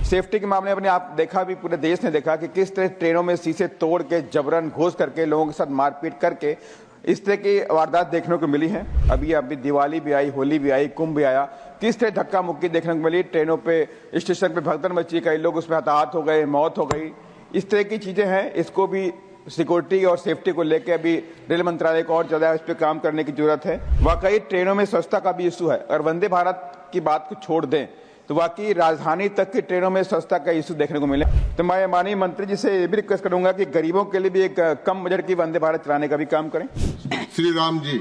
Safety के मामले में आप देखा भी, पूरे देश ने देखा कि किस तरह ट्रेनों में शीशे तोड़ के जबरन घुस करके लोगों के साथ मारपीट करके इस तरह की वारदात देखने को मिली है। अभी दिवाली भी आई, होली भी आई, कुंभ भी आया, किस तरह धक्का मुक्की देखने को मिली। ट्रेनों पे, स्टेशन पे भगदड़ मची, कई लोग उसमें हताहत हो गए, मौत हो गई। इस तरह की चीजें हैं, इसको भी सिक्योरिटी और सेफ्टी को लेकर अभी रेल मंत्रालय को और ज्यादा इस पर काम करने की जरूरत है। वाकई ट्रेनों में स्वच्छता का भी इशू है। अगर वंदे भारत की बात को छोड़ दें तो वाकई राजधानी तक की ट्रेनों में स्वच्छता का इशू देखने को मिले। तो मैं माननीय मंत्री जी से ये भी रिक्वेस्ट करूंगा कि गरीबों के लिए भी एक कम बजट की वंदे भारत चलाने का भी काम करें। श्री राम जी।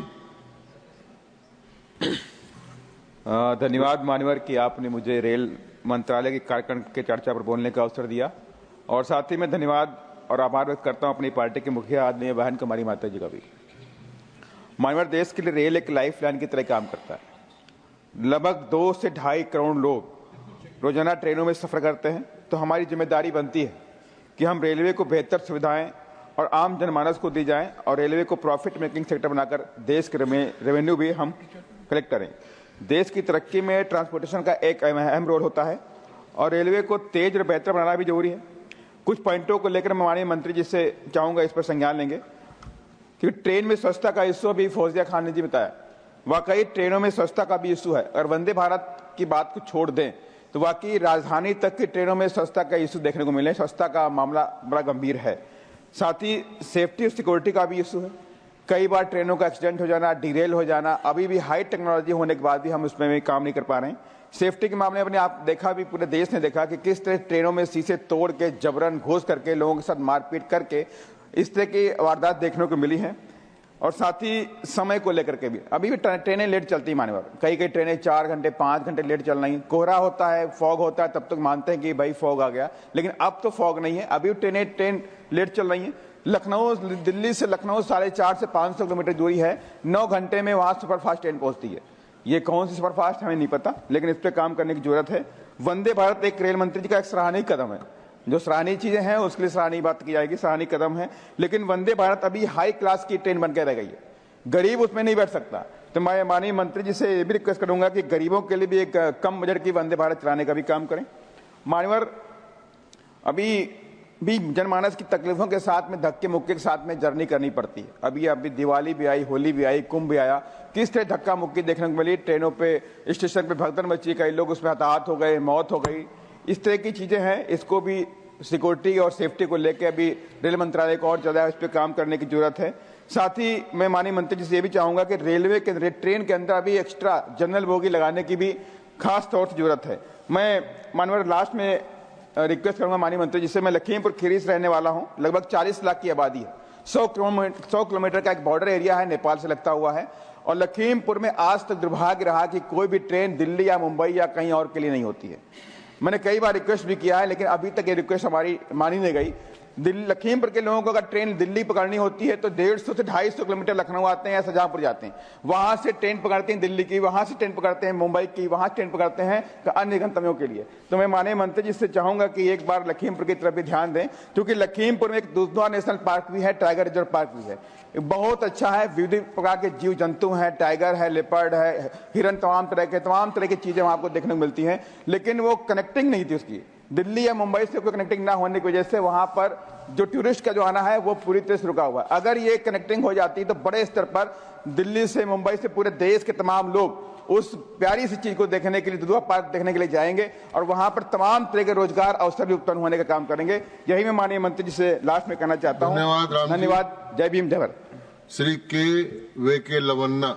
धन्यवाद मान्यवर कि आपने मुझे रेल मंत्रालय के कार्यक्रम के चर्चा पर बोलने का अवसर दिया, और साथ ही मैं धन्यवाद और आभार व्यक्त करता हूं अपनी पार्टी के मुखिया आदरणीय बहन कुमारी माता जी का भी। मान्यवर, देश के लिए रेल एक लाइफ लाइन की तरह काम करता है। लगभग 2 से 2.5 करोड़ लोग रोजाना ट्रेनों में सफर करते हैं, तो हमारी जिम्मेदारी बनती है कि हम रेलवे को बेहतर सुविधाएं और आम जनमानस को दी जाएं, और रेलवे को प्रॉफिट मेकिंग सेक्टर बनाकर देश के रेवेन्यू भी हम कलेक्ट करें। देश की तरक्की में ट्रांसपोर्टेशन का एक अहम रोल होता है, और रेलवे को तेज और बेहतर बनाना भी जरूरी है। कुछ पॉइंटों को लेकर मैं माननीय मंत्री जी से चाहूंगा इस पर संज्ञान लेंगे, क्योंकि ट्रेन में स्वच्छता का इशू भी फौजिया खान ने जी बताया। वाकई ट्रेनों में स्वच्छता का भी इशू है। अगर वंदे भारत की बात को छोड़ दें तो वाकई राजधानी तक की ट्रेनों में स्वच्छता का इशू देखने को मिले। स्वच्छता का मामला बड़ा गंभीर है। साथ ही सेफ्टी और सिक्योरिटी का भी इशू है। कई बार ट्रेनों का एक्सीडेंट हो जाना, डिरेल हो जाना, अभी भी हाई टेक्नोलॉजी होने के बाद भी हम उसमें भी काम नहीं कर पा रहे हैं। सेफ्टी के मामले में आप देखा भी, पूरे देश ने देखा कि किस तरह ट्रेनों में शीशे तोड़ के जबरन घुस करके लोगों के साथ मारपीट करके इस तरह की वारदात देखने को मिली है। और साथ ही समय को लेकर के भी अभी भी ट्रेनें लेट चलती है मान्यवर। कई ट्रेनें 4 घंटे 5 घंटे लेट चल रही हैं। कोहरा होता है, फॉग होता है, तब तक मानते हैं कि भाई फॉग आ गया, लेकिन अब तो फॉग नहीं है, अभी ट्रेन लेट चल रही है। लखनऊ, दिल्ली से लखनऊ 450 से 500 किलोमीटर दूरी है। 9 घंटे में वहां सुपरफास्ट ट्रेन पहुंचती है। ये कौन सी सुपरफास्ट हमें नहीं पता, लेकिन इस पर काम करने की जरूरत है। वंदे भारत एक रेल मंत्री जी का एक सराहनीय कदम है। जो सराहनीय चीजें हैं उसके लिए सराहनीय बात की जाएगी, सराहनीय कदम है, लेकिन वंदे भारत अभी हाई क्लास की ट्रेन बनकर रह गई है। गरीब उसमें नहीं बैठ सकता। तो मैं माननीय मंत्री जी से ये भी रिक्वेस्ट करूंगा कि गरीबों के लिए भी एक कम बजट की वंदे भारत चलाने का भी काम करें। मान्यवर, अभी भी जनमानस की तकलीफों के साथ में, धक्के मुक्के के साथ में जर्नी करनी पड़ती है। अभी दिवाली भी आई, होली भी आई, कुंभ भी आया, किस तरह धक्का मुक्की देखने को मिली। ट्रेनों पे, स्टेशन पे भगदड़ मची, कई लोग उसमें हताहत हो गए, मौत हो गई। इस तरह की चीजें हैं, इसको भी सिक्योरिटी और सेफ्टी को लेकर अभी रेल मंत्रालय को और ज्यादा इस पर काम करने की जरूरत है। साथ ही मैं माननीय मंत्री जी से ये भी चाहूंगा कि रेलवे के ट्रेन के अंदर अभी एक्स्ट्रा जनरल बोगी लगाने की भी खास तौर से जरूरत है। मैं माननीय लास्ट में रिक्वेस्ट करूंगा माननीय मंत्री जी से, मैं लखीमपुर खीरी से रहने वाला हूं। लगभग 40 लाख की आबादी है। 100 किलोमीटर का एक बॉर्डर एरिया है, नेपाल से लगता हुआ है, और लखीमपुर में आज तक दुर्भाग्य रहा कि कोई भी ट्रेन दिल्ली या मुंबई या कहीं और के लिए नहीं होती है। मैंने कई बार रिक्वेस्ट भी किया है, लेकिन अभी तक ये रिक्वेस्ट हमारी मानी नहीं गई। लखीमपुर के लोगों को अगर ट्रेन दिल्ली पकड़नी होती है तो 150 से 250 किलोमीटर लखनऊ आते हैं या शाहजहांपुर जाते हैं, वहां से ट्रेन पकड़ते हैं दिल्ली की, वहां से ट्रेन पकड़ते हैं मुंबई की, वहां ट्रेन पकड़ते हैं अन्य गंतव्यों के लिए। तो मैं माननीय मंत्री जी से चाहूंगा कि एक बार लखीमपुर की तरफ भी ध्यान दें, क्योंकि लखीमपुर में एक दुधवा नेशनल पार्क भी है, टाइगर रिजर्व पार्क भी है, बहुत अच्छा है। विविध प्रकार के जीव जंतु हैं, टाइगर है, लेपर्ड है, हिरन, तमाम तरह की चीजें वहां आपको देखने को मिलती हैं, लेकिन वो कनेक्टिंग नहीं थी उसकी। दिल्ली या मुंबई से कोई कनेक्टिंग ना होने की वजह से वहां पर जो टूरिस्ट का जो आना है वो पूरी तरह से रुका हुआ है। अगर ये कनेक्टिंग हो जाती तो बड़े स्तर पर दिल्ली से, मुंबई से, पूरे देश के तमाम लोग उस प्यारी सी चीज को देखने के लिए, दुधवा पार्क देखने के लिए जाएंगे, और वहां पर तमाम तरह के रोजगार अवसर भी उत्पन्न होने का काम करेंगे। यही मैं माननीय मंत्री जी से लास्ट में कहना चाहता हूँ। धन्यवाद। जय भीम, जय भारत। श्री के वे के लवन्ना।